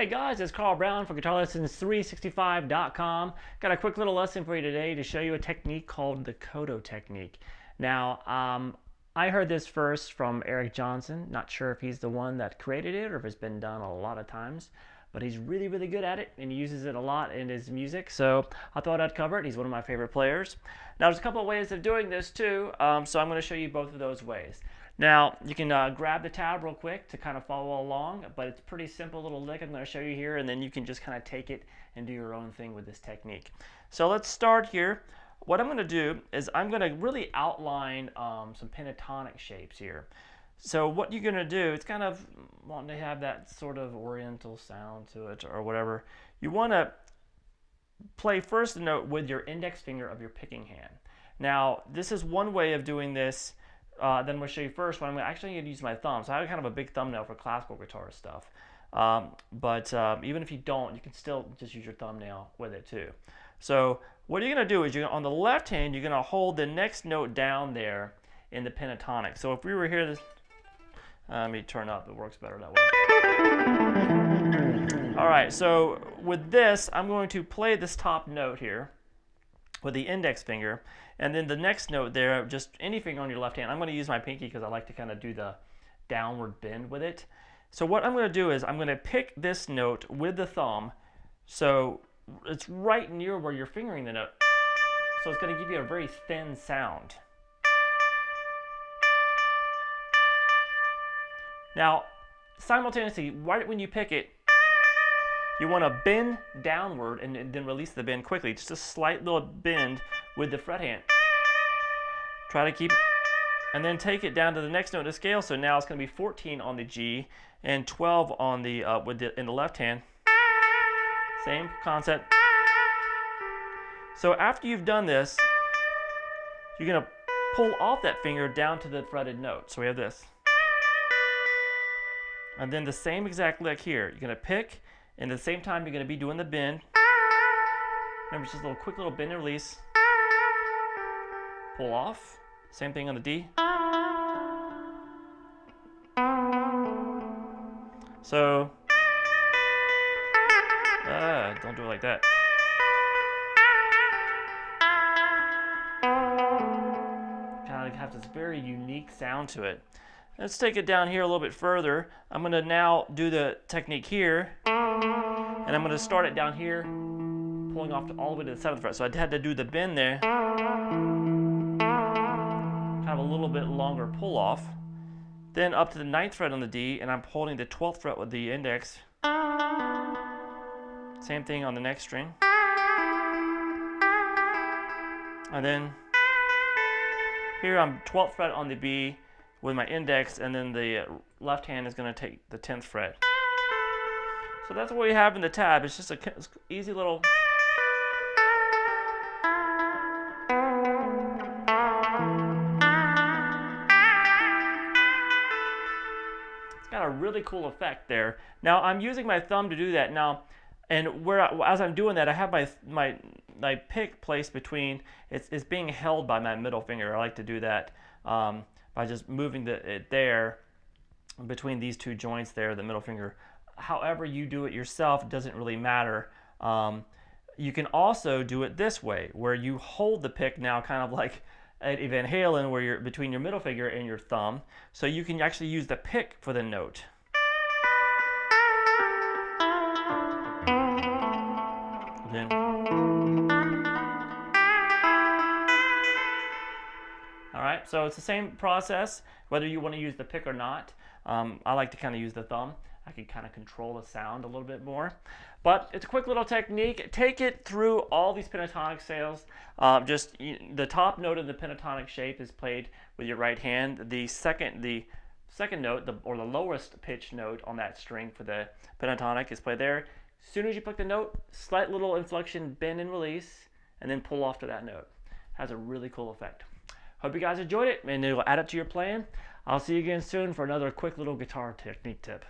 Hey guys, it's Carl Brown for GuitarLessons365.com. Got a quick little lesson for you today to show you a technique called the Koto Technique. Now, I heard this first from Eric Johnson. Not sure if he's the one that created it or if it's been done a lot of times, but he's really, really good at it and he uses it a lot in his music. So I thought I'd cover it. He's one of my favorite players. Now, there's a couple of ways of doing this too, so I'm going to show you both of those ways. Now, you can grab the tab real quick to kind of follow along, but it's a pretty simple little lick I'm going to show you here, and then you can just kind of take it and do your own thing with this technique. So let's start here. What I'm going to do is I'm going to really outline some pentatonic shapes here. So what you're going to do, it's kind of wanting to have that sort of oriental sound to it or whatever. You want to play first note with your index finger of your picking hand. Now, this is one way of doing this. Then I'm going to show you first when I'm actually going to use my thumb. So I have kind of a big thumbnail for classical guitar stuff. But even if you don't, you can still just use your thumbnail with it too. So what you're going to do is on the left hand, you're going to hold the next note down there in the pentatonic. So if we were here, let me turn up, it works better that way. All right, so with this, I'm going to play this top note here with the index finger, and then the next note there, just any finger on your left hand. I'm going to use my pinky because I like to kind of do the downward bend with it. So what I'm going to do is I'm going to pick this note with the thumb, so it's right near where you're fingering the note. So it's going to give you a very thin sound. Now, simultaneously, right when you pick it, you want to bend downward and then release the bend quickly. Just a slight little bend with the fret hand. Try to keep it, and then take it down to the next note of the scale. So now it's going to be 14 on the G and 12 on the in the left hand. Same concept. So after you've done this, you're going to pull off that finger down to the fretted note. So we have this. And then the same exact lick here. You're going to pick, and at the same time you're going to be doing the bend. Remember, it's just a little quick little bend and release. Pull off. Same thing on the D. So, don't do it like that. Kind of have this very unique sound to it. Let's take it down here a little bit further. I'm going to now do the technique here, and I'm going to start it down here, pulling off all the way to the 7th fret. So I had to do the bend there, kind of a little bit longer pull off. Then up to the 9th fret on the D, and I'm holding the 12th fret with the index. Same thing on the next string. And then here I'm 12th fret on the B with my index, and then the left hand is going to take the 10th fret. So that's what we have in the tab. It's just an easy little. It's got a really cool effect there. Now I'm using my thumb to do that now, and as I'm doing that, I have my pick placed between. It's being held by my middle finger. I like to do that. By just moving it there between these two joints there, the middle finger. However you do it yourself, it doesn't really matter. You can also do it this way, where you hold the pick now kind of like at Van Halen, where you're between your middle finger and your thumb. So you can actually use the pick for the note. Then, alright, so it's the same process, whether you want to use the pick or not. I like to kind of use the thumb. I can kind of control the sound a little bit more. But it's a quick little technique. Take it through all these pentatonic scales. The top note of the pentatonic shape is played with your right hand. The second note, or the lowest pitch note on that string for the pentatonic is played there. As soon as you pick the note, slight little inflection, bend and release, and then pull off to that note. Has a really cool effect. Hope you guys enjoyed it, and it'll add up to your playing. I'll see you again soon for another quick little guitar technique tip.